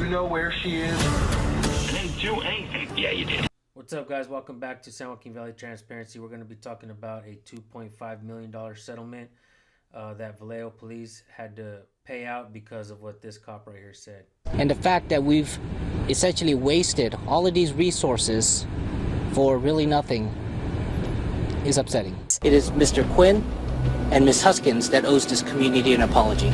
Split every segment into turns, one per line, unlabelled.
know where she is?
I didn't do anything. Yeah, you did.
What's up, guys? Welcome back to ℍᴇᴅ Valley Transparency. We're going to be talking about a $2.5 million settlement that Vallejo police had to pay out because of what this cop right here said.
And the fact that we've essentially wasted all of these resources for really nothing is upsetting. It is Mr. Quinn and Ms. Huskins that owes this community an apology.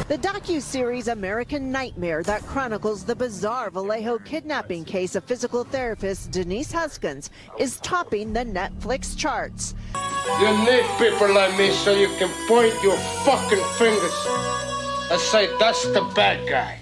The docu-series American Nightmare that chronicles the bizarre Vallejo kidnapping case of physical therapist Denise Huskins is topping the Netflix charts.
You need people like me so you can point your fucking fingers and say that's the bad guy.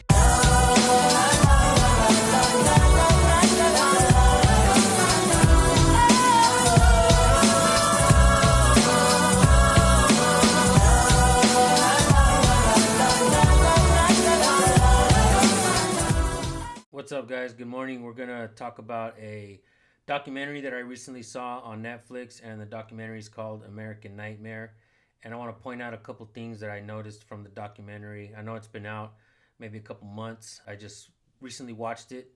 What's up, guys? Good morning. We're going to talk about a documentary that I recently saw on Netflix, and the documentary is called American Nightmare. And I want to point out a couple things that I noticed from the documentary. I know it's been out maybe a couple months. I just recently watched it.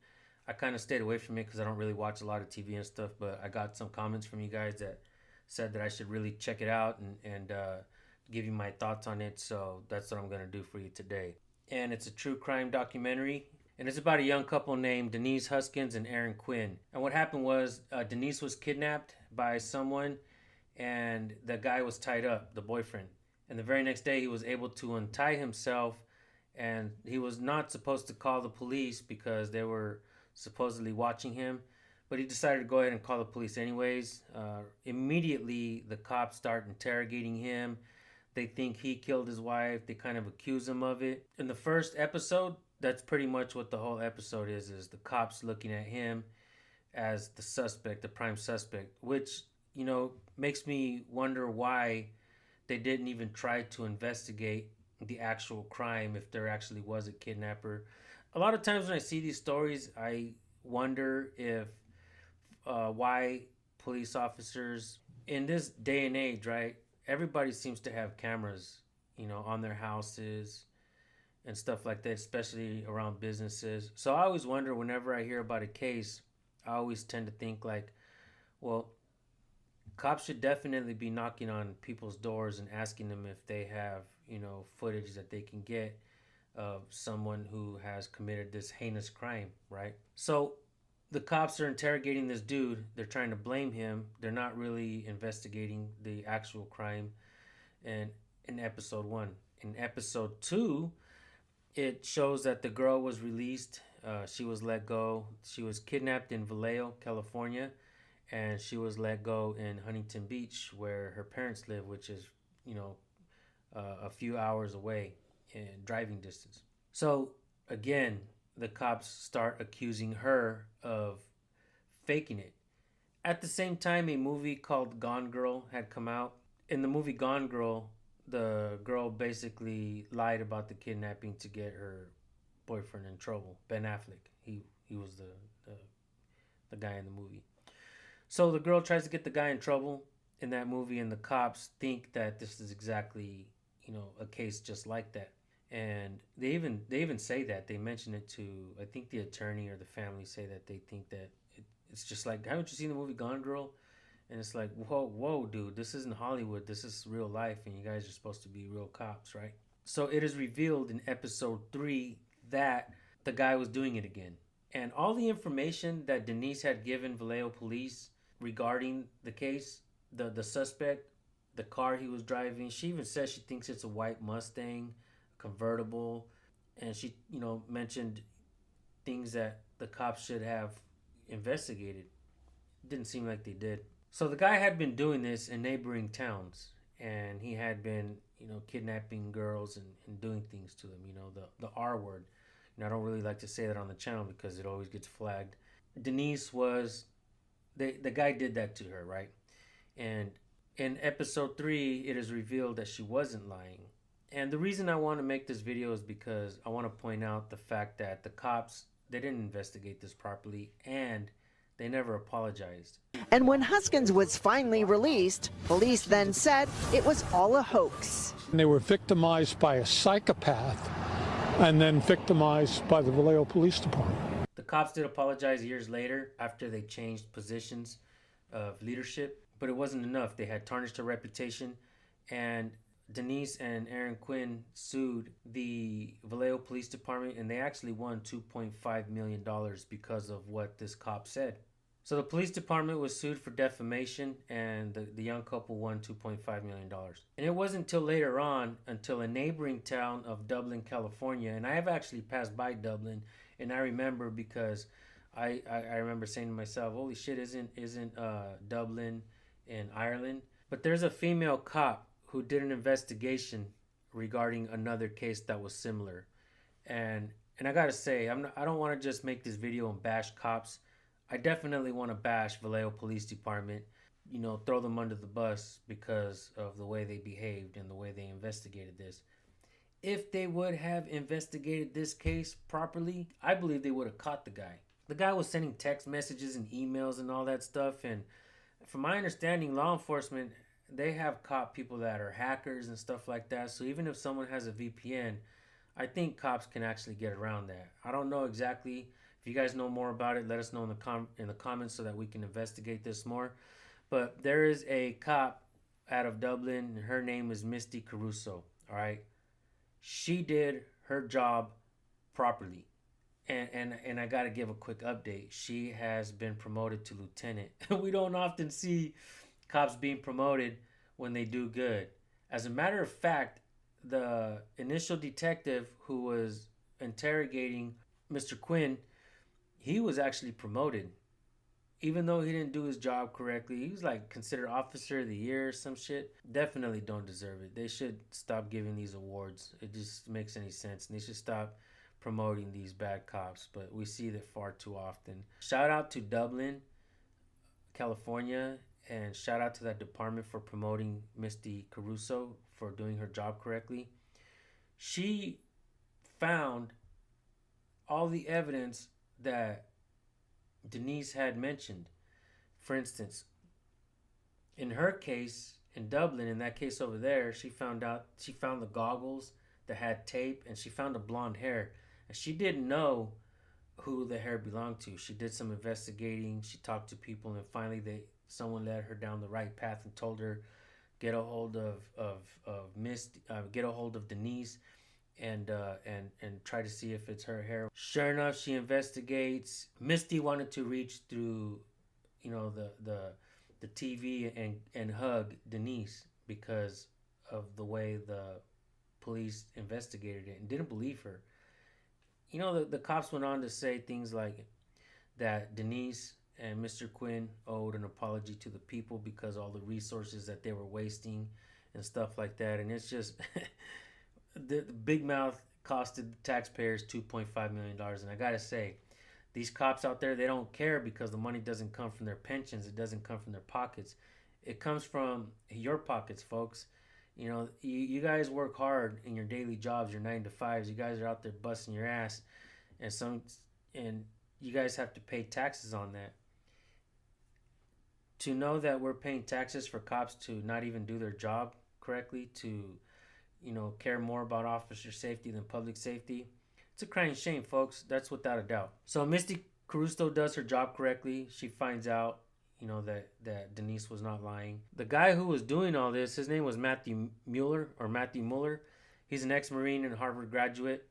I kind of stayed away from it because I don't really watch a lot of TV and stuff, but I got some comments from you guys that said that I should really check it out and give you my thoughts on it. So that's what I'm going to do for you today. And it's a true crime documentary. And it's about a young couple named Denise Huskins and Aaron Quinn. And what happened was Denise was kidnapped by someone, and the guy was tied up, the boyfriend. And the very next day he was able to untie himself, and he was not supposed to call the police because they were supposedly watching him. But he decided to go ahead and call the police anyways. Immediately the cops start interrogating him. They think he killed his wife. They kind of accuse him of it. In the first episode, that's pretty much what the whole episode is the cops looking at him as the suspect, the prime suspect, which, you know, makes me wonder why they didn't even try to investigate the actual crime if there actually was a kidnapper. A lot of times when I see these stories, I wonder if why police officers in this day and age, right, everybody seems to have cameras, you know, on their houses and stuff like that, especially around businesses. So I always wonder, whenever I hear about a case, I always tend to think like, well, cops should definitely be knocking on people's doors and asking them if they have, you know, footage that they can get of someone who has committed this heinous crime, right? So the cops are interrogating this dude. They're trying to blame him. They're not really investigating the actual crime. And in episode 1. In episode 2, it shows that the girl was released. She was let go. She was kidnapped in Vallejo, California, and she was let go in Huntington Beach, where her parents live, which is, you know, a few hours away in driving distance. So again, the cops start accusing her of faking it. At the same time, a movie called Gone Girl had come out. In the movie Gone Girl, the girl basically lied about the kidnapping to get her boyfriend in trouble. Ben Affleck. He was the guy in the movie. So the girl tries to get the guy in trouble in that movie, and the cops think that this is exactly, you know, a case just like that. And they even say that. They mention it to, I think, the attorney or the family, say that they think that it's just like, haven't you seen the movie Gone Girl? And it's like, whoa, dude, this isn't Hollywood. This is real life, and you guys are supposed to be real cops, right? So it is revealed in episode 3 that the guy was doing it again. And all the information that Denise had given Vallejo police regarding the case, the suspect, the car he was driving, she even says she thinks it's a white Mustang, convertible. And she, you know, mentioned things that the cops should have investigated. It didn't seem like they did. So the guy had been doing this in neighboring towns, and he had been, you know, kidnapping girls and doing things to them, you know, the R word. You know, I don't really like to say that on the channel because it always gets flagged. Denise was, the guy did that to her, right? And in episode 3, it is revealed that she wasn't lying. And the reason I want to make this video is because I want to point out the fact that the cops, they didn't investigate this properly, and they never apologized.
And when Huskins was finally released, police then said it was all a hoax.
They were victimized by a psychopath
and then victimized by the Vallejo Police Department.
The cops did apologize years later after they changed positions of leadership, but it wasn't enough. They had tarnished her reputation, and Denise and Aaron Quinn sued the Vallejo Police Department, and they actually won $2.5 million because of what this cop said. So the police department was sued for defamation, and the young couple won $2.5 million. And it wasn't until later on, until a neighboring town of Dublin, California, and I have actually passed by Dublin, and I remember because I remember saying to myself, holy shit, isn't Dublin in Ireland? But there's a female cop who did an investigation regarding another case that was similar. And I gotta say, I don't want to just make this video and bash cops. I definitely want to bash Vallejo Police Department, you know, throw them under the bus because of the way they behaved and the way they investigated this. If they would have investigated this case properly, I believe they would have caught the guy. The guy was sending text messages and emails and all that stuff, and from my understanding, law enforcement, they have caught people that are hackers and stuff like that. So even if someone has a VPN, I think cops can actually get around that. I don't know exactly. If you guys know more about it, let us know in the comments so that we can investigate this more. But there is a cop out of Dublin, and her name is Misty Caruso. All right, she did her job properly, and I gotta give a quick update. She has been promoted to lieutenant. We don't often see cops being promoted when they do good. As a matter of fact, the initial detective who was interrogating Mr. Quinn, he was actually promoted. Even though he didn't do his job correctly, he was like considered officer of the year or some shit. Definitely don't deserve it. They should stop giving these awards. It just makes any sense. And they should stop promoting these bad cops. But we see that far too often. Shout out to Dublin, California, and shout out to that department for promoting Misty Caruso for doing her job correctly. She found all the evidence that Denise had mentioned. For instance, in her case in Dublin, in that case over there, she found the goggles that had tape, and she found the blonde hair, and she didn't know who the hair belonged to. She did some investigating, she talked to people, and finally someone led her down the right path and told her get a hold of Denise and try to see if it's her hair. Sure enough, she investigates. Misty wanted to reach through, you know, the TV and hug Denise because of the way the police investigated it and didn't believe her. You know, the cops went on to say things like that Denise and Mr. Quinn owed an apology to the people because all the resources that they were wasting and stuff like that. And it's just the big mouth costed the taxpayers $2.5 million. And I gotta say, these cops out there, they don't care because the money doesn't come from their pensions. It doesn't come from their pockets. It comes from your pockets, folks. You know, you guys work hard in your daily jobs, your 9 to 5s. You guys are out there busting your ass, and you guys have to pay taxes on that. To know that we're paying taxes for cops to not even do their job correctly, to, you know, care more about officer safety than public safety, it's a crying shame, folks. That's without a doubt. So Misty Caruso does her job correctly. She finds out, you know, that Denise was not lying. The guy who was doing all this, his name was Matthew Mueller. He's an ex-Marine and Harvard graduate.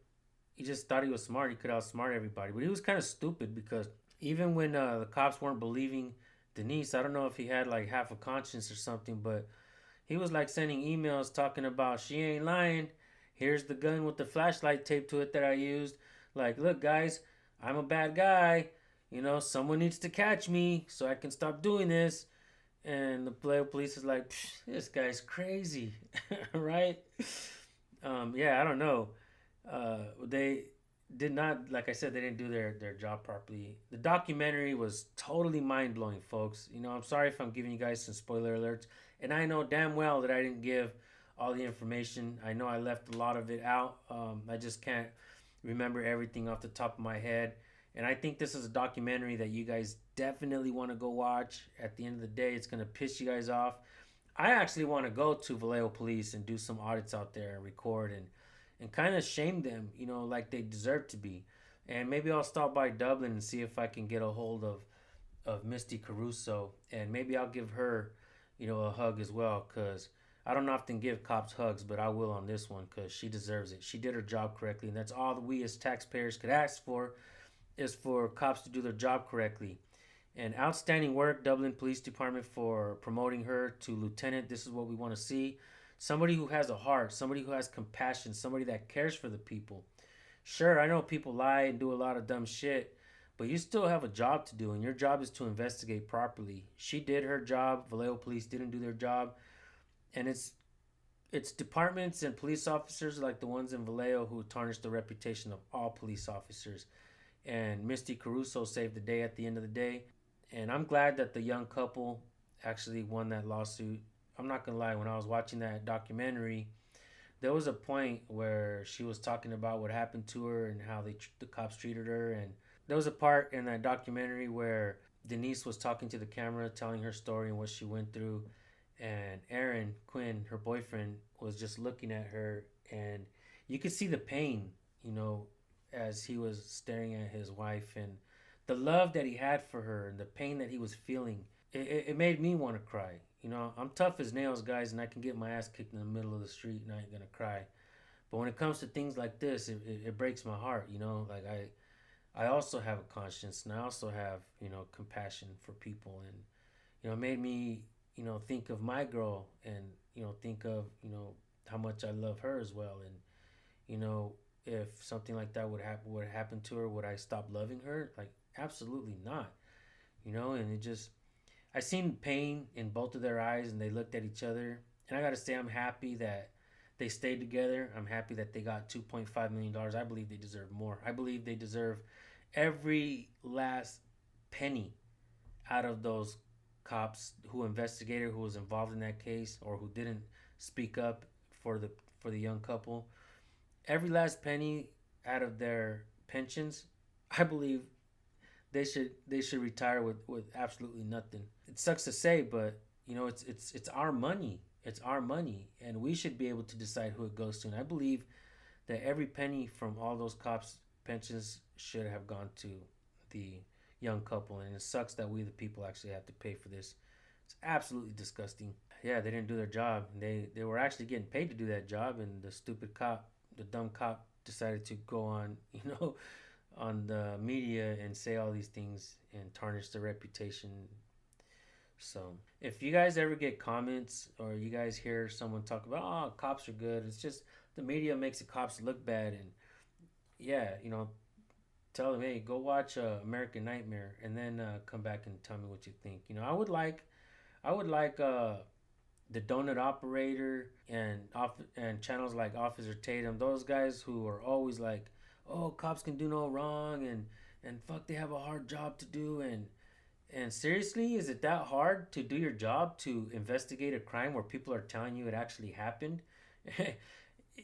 He just thought he was smart. He could outsmart everybody. But he was kind of stupid because even when the cops weren't believing Denise, I don't know if he had like half a conscience or something, but he was like sending emails talking about she ain't lying. Here's the gun with the flashlight taped to it that I used. Like, look, guys, I'm a bad guy. You know, someone needs to catch me so I can stop doing this. And the police is like, this guy's crazy, right? Yeah, I don't know. They did not, like I said, they didn't do their job properly. The documentary was totally mind-blowing, folks. You know, I'm sorry if I'm giving you guys some spoiler alerts. And I know damn well that I didn't give all the information. I know I left a lot of it out. I just can't remember everything off the top of my head. And I think this is a documentary that you guys definitely want to go watch. At the end of the day, it's going to piss you guys off. I actually want to go to Vallejo Police and do some audits out there and record and kind of shame them, you know, like they deserve to be. And maybe I'll stop by Dublin and see if I can get a hold of ℍ𝕀ℙ𝐻𝐿, and maybe I'll give her, you know, a hug as well, because I don't often give cops hugs, but I will on this one because she deserves it. She did her job correctly, and that's all that we as taxpayers could ask for, is for cops to do their job correctly. And outstanding work, Dublin Police Department, for promoting her to lieutenant. This is what we want to see. Somebody who has a heart, somebody who has compassion, somebody that cares for the people. Sure, I know people lie and do a lot of dumb shit, but you still have a job to do, and your job is to investigate properly. She did her job. Vallejo Police didn't do their job. And it's departments and police officers like the ones in Vallejo who tarnish the reputation of all police officers. And ℍ𝕀ℙ𝐻𝐿 saved the day at the end of the day. And I'm glad that the young couple actually won that lawsuit. I'm not going to lie, when I was watching that documentary, there was a point where she was talking about what happened to her and how the cops treated her. And there was a part in that documentary where Denise was talking to the camera, telling her story and what she went through. And Aaron Quinn, her boyfriend, was just looking at her, and you could see the pain, you know, as he was staring at his wife, and the love that he had for her and the pain that he was feeling. It made me want to cry. You know, I'm tough as nails, guys, and I can get my ass kicked in the middle of the street and I ain't gonna cry. But when it comes to things like this, it breaks my heart, you know. Like I also have a conscience, and I also have, you know, compassion for people. And, you know, it made me, you know, think of my girl, and, you know, think of, you know, how much I love her as well. And, you know, if something like that would happen to her, would I stop loving her? Like, absolutely not. You know, and it just, I seen pain in both of their eyes, and they looked at each other. And I got to say, I'm happy that they stayed together. I'm happy that they got $2.5 million. I believe they deserve more. I believe they deserve every last penny out of those cops who investigated, who was involved in that case, or who didn't speak up for the young couple. Every last penny out of their pensions, I believe they should retire with absolutely nothing. It sucks to say, but, you know, it's our money. It's our money, and we should be able to decide who it goes to. And I believe that every penny from all those cops' pensions should have gone to the young couple. And it sucks that we the people actually have to pay for this. It's absolutely disgusting. Yeah, they didn't do their job. They were actually getting paid to do that job, and the stupid cop, the dumb cop, decided to go on, you know, on the media and say all these things and tarnish their reputation. So if you guys ever get comments, or you guys hear someone talk about, oh, cops are good, it's just the media makes the cops look bad. And yeah, you know, tell them, hey, go watch American Nightmare, and then come back and tell me what you think. You know, I would like the Donut Operator and channels like Officer Tatum, those guys who are always like, oh, cops can do no wrong, and fuck, they have a hard job to do. And seriously, is it that hard to do your job, to investigate a crime where people are telling you it actually happened?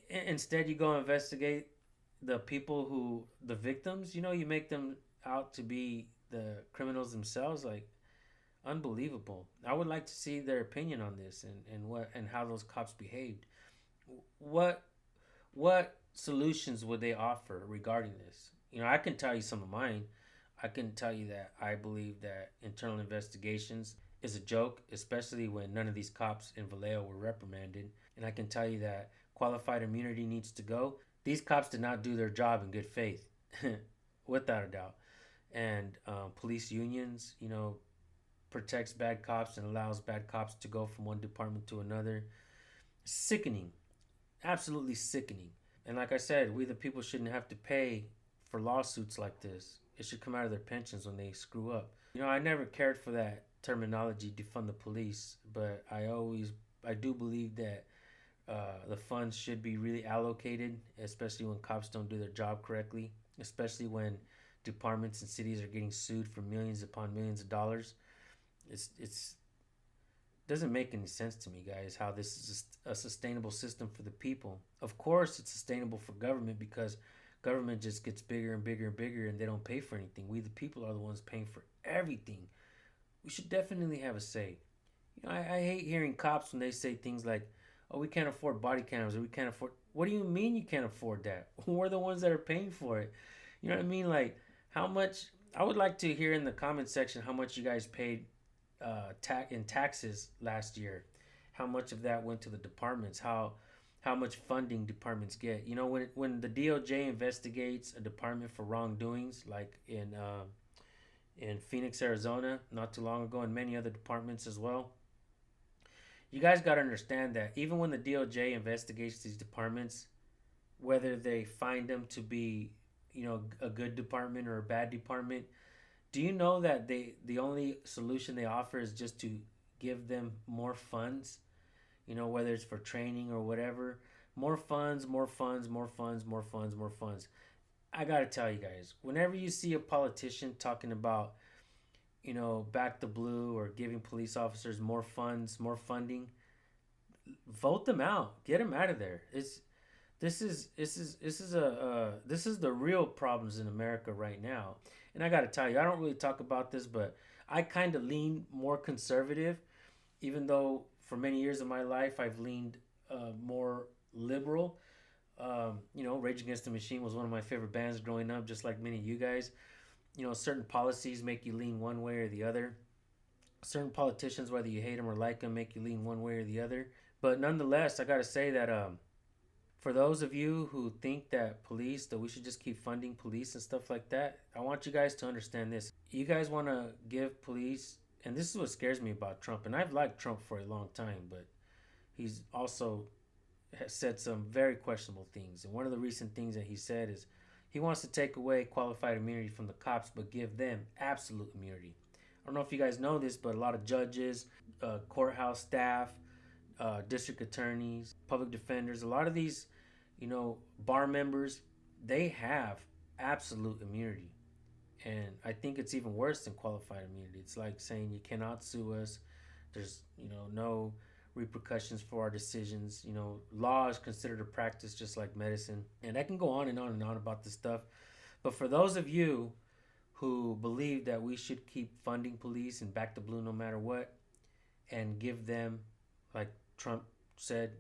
Instead, you go investigate the people the victims, you know, you make them out to be the criminals themselves. Like, unbelievable. I would like to see their opinion on this, and how those cops behaved. What solutions would they offer regarding this? You know, I can tell you some of mine. I can tell you that I believe that internal investigations is a joke, especially when none of these cops in Vallejo were reprimanded. And I can tell you that qualified immunity needs to go. These cops did not do their job in good faith, without a doubt. And police unions, you know, protects bad cops and allows bad cops to go from one department to another. Sickening. Absolutely sickening. And like I said, we the people shouldn't have to pay for lawsuits like this. It should come out of their pensions when they screw up. You know, I never cared for that terminology, defund the police, but I do believe that the funds should be really allocated, especially when cops don't do their job correctly, especially when departments and cities are getting sued for millions upon millions of dollars. It's doesn't make any sense to me, guys, how this is a sustainable system for the people. Of course, it's sustainable for government, because government just gets bigger and bigger and bigger, and they don't pay for anything. We the people are the ones paying for everything. We should definitely have a say. You know, I hate hearing cops when they say things like, oh, we can't afford body cams, or we can't afford... What do you mean you can't afford that? We're the ones that are paying for it. You know what I mean? Like, how much? I would like to hear in the comment section how much you guys paid in taxes last year. How much of that went to the departments? How much funding departments get? You know, when the DOJ investigates a department for wrongdoings, like in Phoenix, Arizona, not too long ago, and many other departments as well. You guys got to understand that even when the DOJ investigates these departments, whether they find them to be, you know, a good department or a bad department, do you know that the only solution they offer is just to give them more funds? You know, whether it's for training or whatever, more funds, more funds, more funds, more funds, more funds. I gotta tell you guys, whenever you see a politician talking about, you know, back the blue or giving police officers more funds, more funding, vote them out. Get them out of there. This is the real problems in America right now. And I got to tell you, I don't really talk about this, but I kind of lean more conservative, even though for many years of my life I've leaned more liberal. You know, Rage Against the Machine was one of my favorite bands growing up, just like many of you guys. You know, certain policies make you lean one way or the other. Certain politicians, whether you hate them or like them, make you lean one way or the other. But nonetheless, I got to say that for those of you who think that we should just keep funding police and stuff like that, I want you guys to understand this. You guys want to give police, and this is what scares me about Trump, and I've liked Trump for a long time, but he's also has said some very questionable things. And one of the recent things that he said is he wants to take away qualified immunity from the cops, but give them absolute immunity. I don't know if you guys know this, but a lot of judges, courthouse staff, district attorneys, public defenders, a lot of these, you know, bar members, they have absolute immunity. And I think it's even worse than qualified immunity. It's like saying you cannot sue us. There's, you know, no repercussions for our decisions. You know, law is considered a practice just like medicine. And I can go on and on and on about this stuff. But for those of you who believe that we should keep funding police and back the blue no matter what, and give them, like Trump said,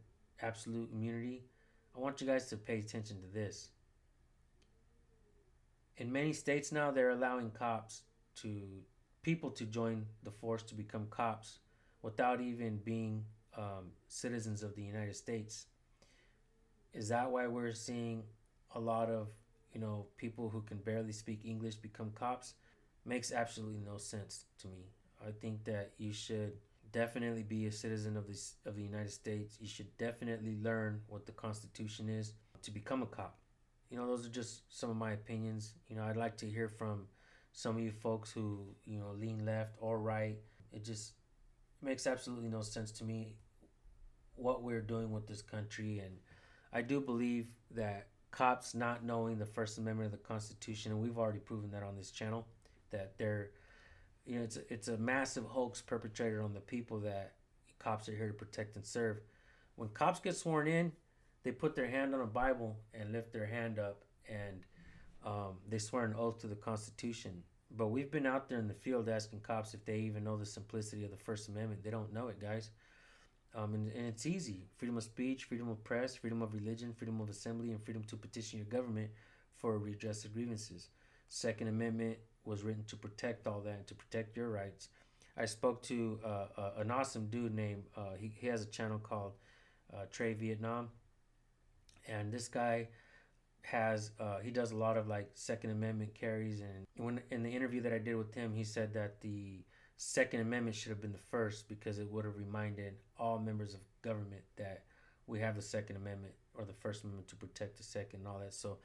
absolute immunity, I want you guys to pay attention to this. In many states now, they're allowing people to join the force to become cops without even being citizens of the United States. Is that why we're seeing a lot of, you know, people who can barely speak English become cops? Makes absolutely no sense to me. I think that you should definitely be a citizen of the United States. You should definitely learn what the Constitution is to become a cop. You know, those are just some of my opinions. You know, I'd like to hear from some of you folks who, you know, lean left or right. It just makes absolutely no sense to me what we're doing with this country. And I do believe that cops not knowing the First Amendment of the Constitution, and we've already proven that on this channel, that they're, you know, it's a massive hoax perpetrated on the people that cops are here to protect and serve. When cops get sworn in, they put their hand on a Bible and lift their hand up, and they swear an oath to the Constitution. But we've been out there in the field asking cops if they even know the simplicity of the First Amendment. They don't know it, guys. And it's easy. Freedom of speech, freedom of press, freedom of religion, freedom of assembly, and freedom to petition your government for redress of grievances. Second Amendment was written to protect all that and to protect your rights. I spoke to an awesome dude named, he has a channel called Trey Vietnam. And this guy has, he does a lot of like Second Amendment carries. And when in the interview that I did with him, he said that the Second Amendment should have been the first because it would have reminded all members of government that we have the Second Amendment or the First Amendment to protect the Second and all that. So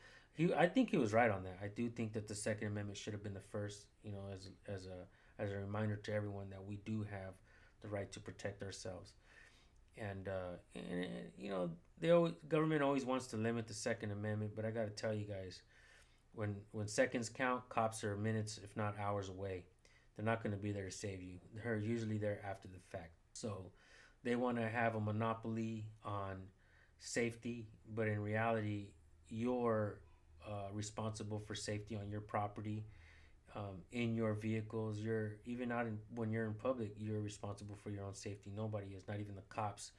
I think he was right on that. I do think that the Second Amendment should have been the first, you know, as a reminder to everyone that we do have the right to protect ourselves. And you know, government always wants to limit the Second Amendment, but I got to tell you guys, when seconds count, cops are minutes, if not hours away. They're not going to be there to save you. They're usually there after the fact. So they want to have a monopoly on safety, but in reality, you're responsible for safety on your property, in your vehicles. You're even when you're in public, you're responsible for your own safety. Nobody is, not even the cops.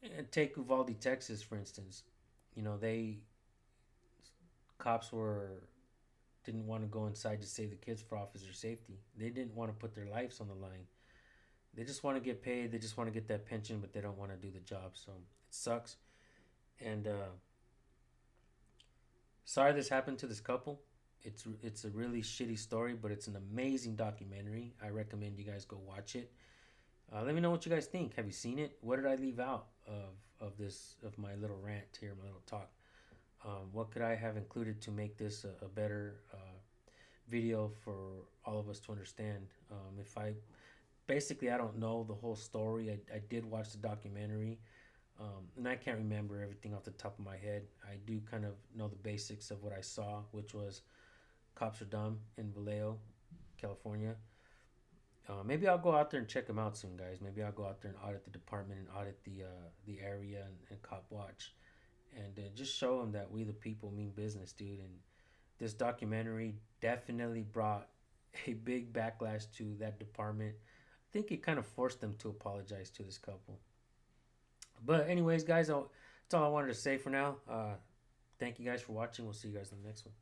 And take Uvalde, Texas, for instance. You know, cops didn't want to go inside to save the kids for officer safety. They didn't want to put their lives on the line. They just want to get paid. They just want to get that pension, but they don't want to do the job. So it sucks. And sorry this happened to this couple. It's a really shitty story, but it's an amazing documentary. I recommend you guys go watch it. Let me know what you guys think. Have you seen it? What did I leave out of my little rant here, my little talk? What could I have included to make this a better video for all of us to understand? I don't know the whole story. I did watch the documentary, and I can't remember everything off the top of my head. I do kind of know the basics of what I saw, which was cops are dumb in Vallejo, California. Maybe I'll go out there and check them out soon, guys. Maybe I'll go out there and audit the department and audit the area and cop watch, and just show them that we the people mean business, dude. And this documentary definitely brought a big backlash to that department. I think it kind of forced them to apologize to this couple. But anyways, guys, that's all I wanted to say for now. Thank you guys for watching. We'll see you guys in the next one.